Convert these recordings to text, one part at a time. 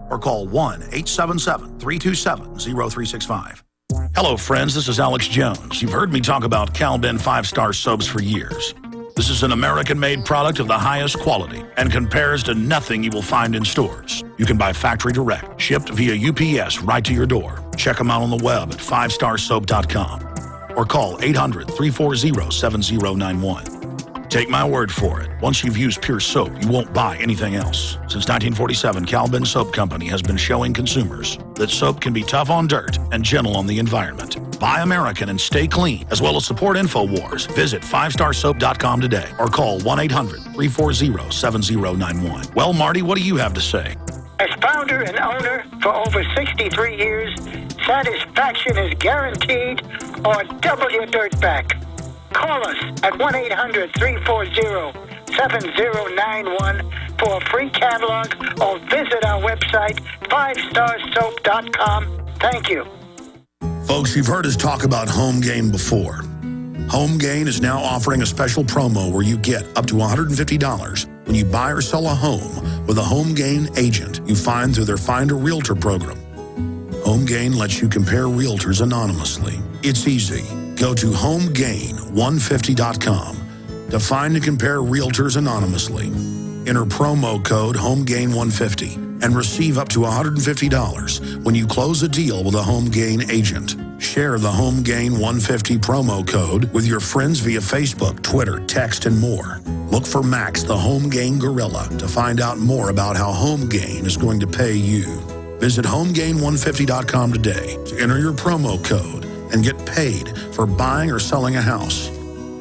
or call 1-877-327-0365. Hello, friends. This is Alex Jones. You've heard me talk about Cal-Ben 5-star soaps for years. This is an American-made product of the highest quality and compares to nothing you will find in stores. You can buy factory direct, shipped via UPS right to your door. Check them out on the web at 5starsoap.com or call 800-340-7091. Take my word for it. Once you've used Pure Soap, you won't buy anything else. Since 1947, Cal-Ben Soap Company has been showing consumers that soap can be tough on dirt and gentle on the environment. Buy American and stay clean, as well as support InfoWars. Visit 5starsoap.com today or call 1-800-340-7091. Well, Marty, what do you have to say? As founder and owner for over 63 years, satisfaction is guaranteed or double your dirt back. Call us at 1-800-340-7091 for a free catalog or visit our website, 5starsoap.com. Thank you. Folks, you've heard us talk about Home Gain before. Home Gain is now offering a special promo where you get up to $150 when you buy or sell a home with a Home Gain agent you find through their Find a Realtor program. Home Gain lets you compare realtors anonymously. It's easy. Go to homegain150.com to find and compare realtors anonymously. Enter promo code HOMEGAIN150 and receive up to $150 when you close a deal with a Home Gain agent. Share the Home Gain 150 promo code with your friends via Facebook, Twitter, text, and more. Look for Max, the Home Gain Gorilla, to find out more about how Home Gain is going to pay you. Visit HomeGain150.com today to enter your promo code and get paid for buying or selling a house.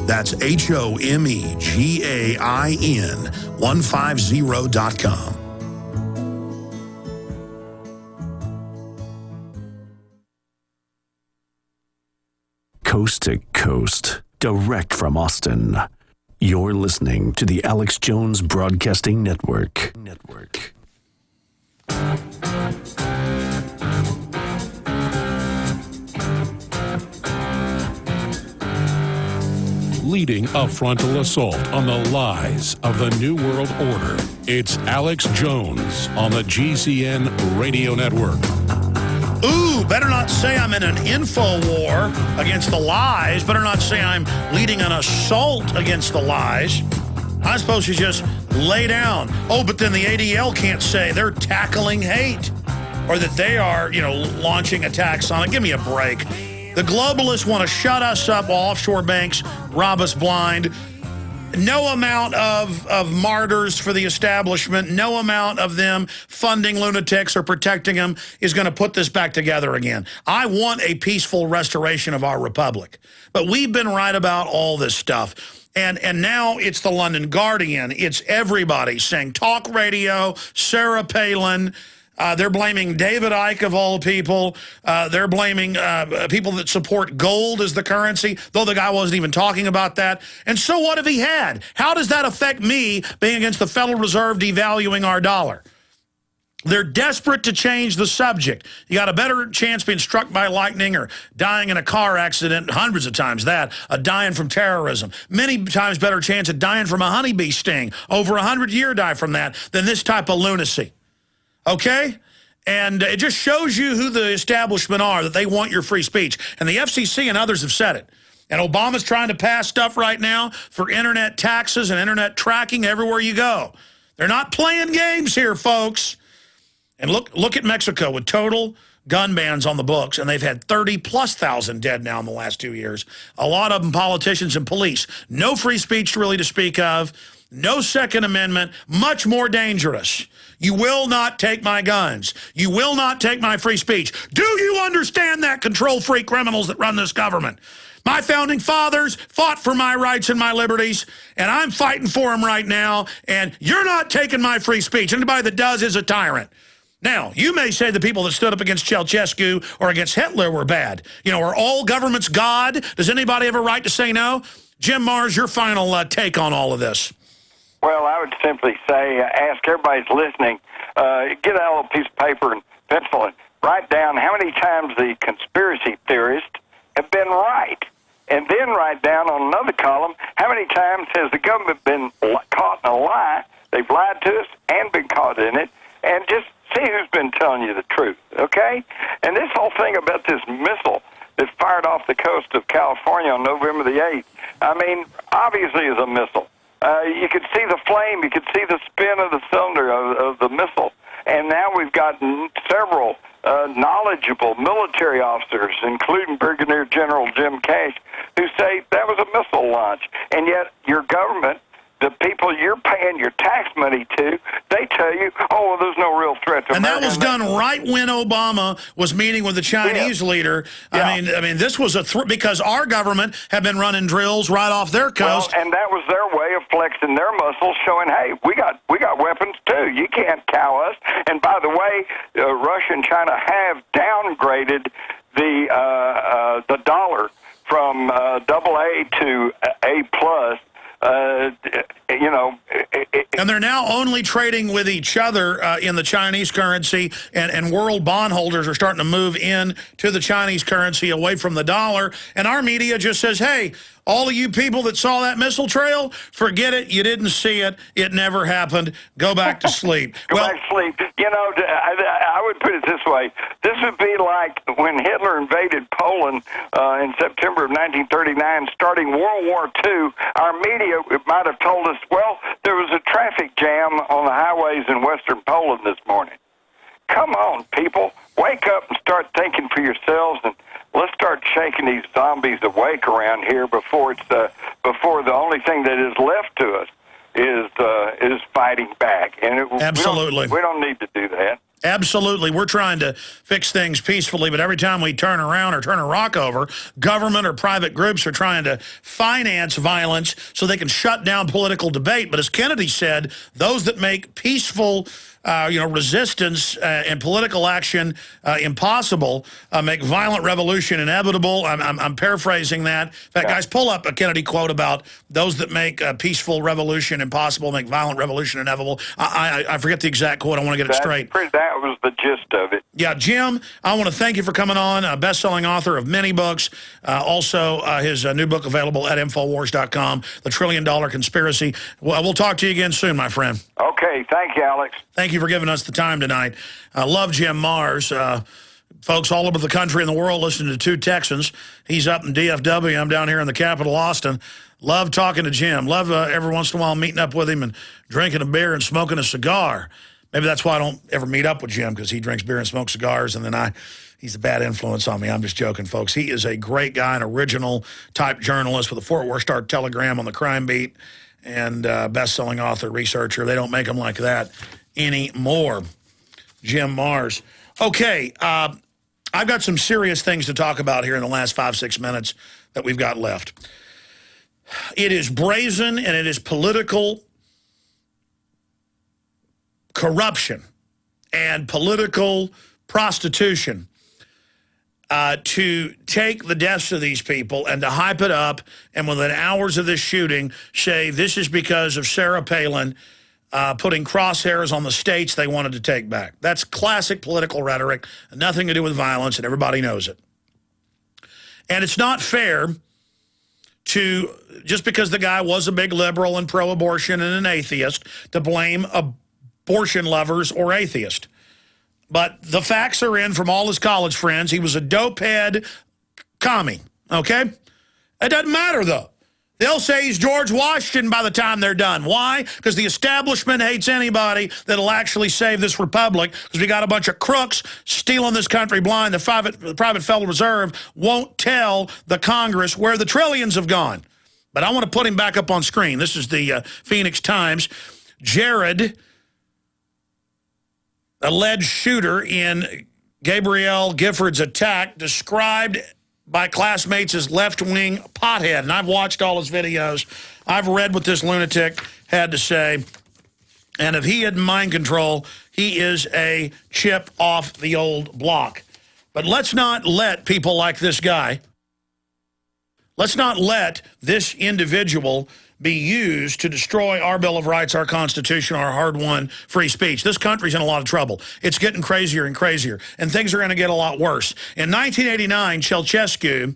That's HomeGain150.com. Coast to coast, direct from Austin. You're listening to the Alex Jones Broadcasting Network. Leading a frontal assault on the lies of the New World Order. It's Alex Jones on the GCN Radio Network. Ooh, better not say I'm in an info war against the lies. Better not say I'm leading an assault against the lies. I'm supposed to just lay down. Oh, but then the ADL can't say they're tackling hate or that they are, launching attacks on it. Give me a break. The globalists want to shut us up while offshore banks rob us blind. No amount of martyrs for the establishment, no amount of them funding lunatics or protecting them is going to put this back together again. I want a peaceful restoration of our republic. But we've been right about all this stuff. And now it's the London Guardian. It's everybody saying talk radio, Sarah Palin. They're blaming David Icke, of all people. They're blaming people that support gold as the currency, though the guy wasn't even talking about that. And so what have he had? How does that affect me being against the Federal Reserve devaluing our dollar? They're desperate to change the subject. You got a better chance being struck by lightning or dying in a car accident, hundreds of times that, dying from terrorism. Many times better chance of dying from a honeybee sting, over 100-year die from that, than this type of lunacy. Okay? And it just shows you who the establishment are, that they want your free speech. And the FCC and others have said it. And Obama's trying to pass stuff right now for internet taxes and internet tracking everywhere you go. They're not playing games here, folks. And look at Mexico with total gun bans on the books, and they've had 30,000+ dead now in the last 2 years. A lot of them politicians and police. No free speech really to speak of. No Second Amendment. Much more dangerous. You will not take my guns. You will not take my free speech. Do you understand that, control-freak criminals that run this government? My founding fathers fought for my rights and my liberties, and I'm fighting for them right now, and you're not taking my free speech. Anybody that does is a tyrant. Now, you may say the people that stood up against Ceausescu or against Hitler were bad. Are all governments God? Does anybody have a right to say no? Jim Mars, your final take on all of this. Well, I would simply say, ask everybody who's listening, get out a little piece of paper and pencil and write down how many times the conspiracy theorists have been right. And then write down on another column, how many times has the government been caught in a lie? They've lied to us and been caught in it. And just see who's been telling you the truth, okay? And this whole thing about this missile that fired off the coast of California on November the 8th, I mean, obviously is a missile. You could see the flame, you could see the spin of the cylinder of the missile. And now we've got several knowledgeable military officers, including Brigadier General Jim Cash, who say that was a missile launch. And yet your government, the people you're paying your tax money to, they tell you, oh, well, there's no real threat to America. And that was done right when Obama was meeting with the Chinese leader. Yeah. I mean, this was because our government had been running drills right off their coast. Well, and that was their way of flexing their muscles, showing, hey, we got weapons too. You can't cow us. And by the way, Russia and China have downgraded the dollar from AA to A+. You know, and they're now only trading with each other in the Chinese currency, and world bondholders are starting to move in to the Chinese currency away from the dollar. And our media just says, hey, all of you people that saw that missile trail, forget it. You didn't see it. It never happened. Go back to sleep. Go back to sleep. You know, I would put it this way. This would be like when Hitler invaded Poland in September of 1939, starting World War II. Our media might have told us, well, there was a traffic jam on the highways in western Poland this morning. Come on, people. Wake up and start thinking for yourselves, and let's start shaking these zombies awake around here before the only thing that is left to us is fighting back. And absolutely, we don't need to do that. Absolutely. We're trying to fix things peacefully, but every time we turn around or turn a rock over, government or private groups are trying to finance violence so they can shut down political debate. But as Kennedy said, those that make peaceful resistance and political action impossible, make violent revolution inevitable. I'm paraphrasing that. In fact, guys, pull up a Kennedy quote about those that make peaceful revolution impossible, make violent revolution inevitable. I forget the exact quote. I want to get it straight. That was the gist of it. Yeah, Jim, I want to thank you for coming on, a best-selling author of many books. Also, his new book available at Infowars.com, The $1 Trillion Conspiracy. We'll talk to you again soon, my friend. Okay, thank you, Alex. Thank you for giving us the time tonight. Love Jim Mars. Folks all over the country and the world listening to Two Texans. He's up in DFW. I'm down here in the capital, Austin. Love talking to Jim. Love every once in a while meeting up with him and drinking a beer and smoking a cigar. Maybe that's why I don't ever meet up with Jim, because he drinks beer and smokes cigars, and then he's a bad influence on me. I'm just joking, folks. He is a great guy, an original-type journalist with a Fort Worth Star-Telegram on the crime beat, and best-selling author, researcher. They don't make them like that anymore. Jim Mars. Okay, I've got some serious things to talk about here in the last 5-6 minutes that we've got left. It is brazen and it is political corruption and political prostitution to take the deaths of these people and to hype it up and within hours of this shooting say this is because of Sarah Palin putting crosshairs on the states they wanted to take back. That's classic political rhetoric, nothing to do with violence, and everybody knows it. And it's not fair to, just because the guy was a big liberal and pro-abortion and an atheist, to blame abortion lovers or atheists. But the facts are in from all his college friends. He was a dopehead commie, okay? It doesn't matter, though. They'll say he's George Washington by the time they're done. Why? Because the establishment hates anybody that'll actually save this republic, because we got a bunch of crooks stealing this country blind. The private Federal Reserve won't tell the Congress where the trillions have gone. But I want to put him back up on screen. This is the Phoenix Times. Jared, alleged shooter in Gabrielle Giffords' attack, described by classmates as left-wing pothead. And I've watched all his videos. I've read what this lunatic had to say. And if he had mind control, he is a chip off the old block. But let's not let people like this guy, let's not let this individual be used to destroy our Bill of Rights, our Constitution, our hard-won free speech. This country's in a lot of trouble. It's getting crazier and crazier, and things are going to get a lot worse. In 1989, Ceausescu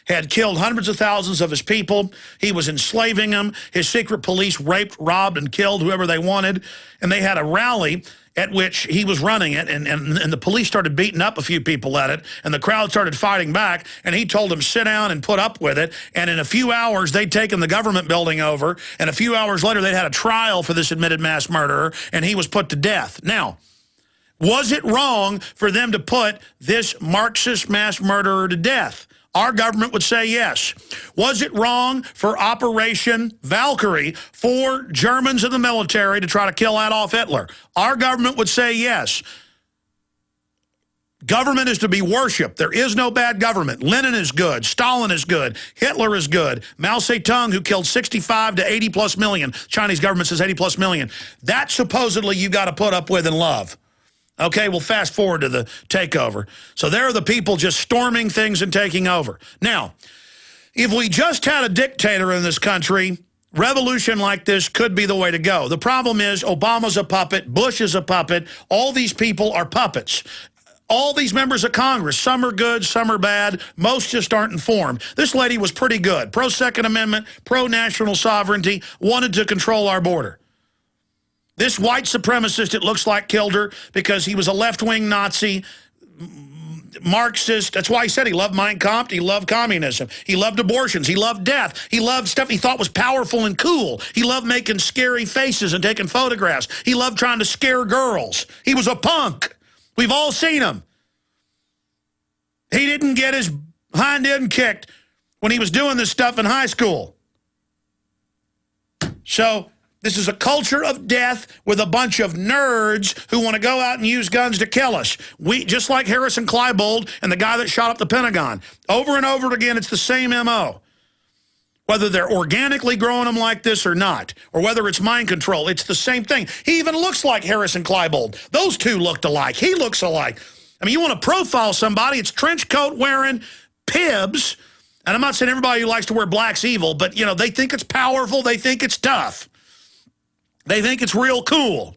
had killed hundreds of thousands of his people. He was enslaving them. His secret police raped, robbed, and killed whoever they wanted. And they had a rally at which he was running it, and the police started beating up a few people at it, and the crowd started fighting back, and he told them, sit down and put up with it, and in a few hours, they'd taken the government building over, and a few hours later, they'd had a trial for this admitted mass murderer, and he was put to death. Now, was it wrong for them to put this Marxist mass murderer to death? Our government would say yes. Was it wrong for Operation Valkyrie for Germans in the military to try to kill Adolf Hitler? Our government would say yes. Government is to be worshipped. There is no bad government. Lenin is good. Stalin is good. Hitler is good. Mao Zedong, who killed 65 to 80 plus million. Chinese government says 80 plus million. That supposedly you got to put up with and love. Okay, we'll fast forward to the takeover. So there are the people just storming things and taking over. Now, if we just had a dictator in this country, revolution like this could be the way to go. The problem is Obama's a puppet, Bush is a puppet, all these people are puppets. All these members of Congress, some are good, some are bad, most just aren't informed. This lady was pretty good. Pro-Second Amendment, pro-national sovereignty, wanted to control our border. This white supremacist, it looks like, killed her because he was a left-wing Nazi, Marxist. That's why he said he loved Mein Kampf. He loved communism. He loved abortions. He loved death. He loved stuff he thought was powerful and cool. He loved making scary faces and taking photographs. He loved trying to scare girls. He was a punk. We've all seen him. He didn't get his hind end kicked when he was doing this stuff in high school. So this is a culture of death with a bunch of nerds who want to go out and use guns to kill us. Just like Harrison Kleinbold and the guy that shot up the Pentagon. Over and over again, it's the same MO. Whether they're organically growing them like this or not, or whether it's mind control, it's the same thing. He even looks like Harrison Kleinbold. Those two looked alike. He looks alike. I mean, you want to profile somebody, it's trench coat wearing, pibs, and I'm not saying everybody who likes to wear black's evil, but, you know, they think it's powerful, they think it's tough. They think it's real cool.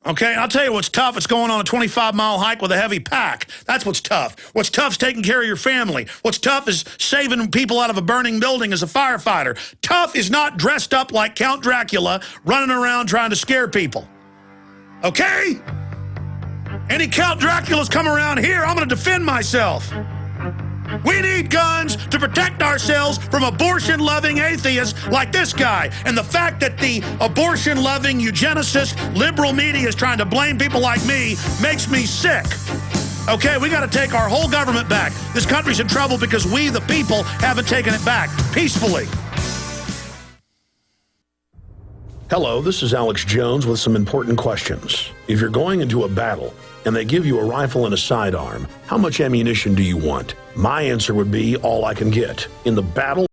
Okay, I'll tell you what's tough. It's going on a 25-mile hike with a heavy pack. That's what's tough. What's tough is taking care of your family. What's tough is saving people out of a burning building as a firefighter. Tough is not dressed up like Count Dracula running around trying to scare people. Okay? Any Count Draculas come around here, I'm going to defend myself. We need guns to protect ourselves from abortion-loving atheists like this guy. And the fact that the abortion-loving eugenicist liberal media is trying to blame people like me makes me sick. Okay, we got to take our whole government back. This country's in trouble because we, the people, haven't taken it back peacefully. Hello, this is Alex Jones with some important questions. If you're going into a battle and they give you a rifle and a sidearm, how much ammunition do you want? My answer would be all I can get. In the battle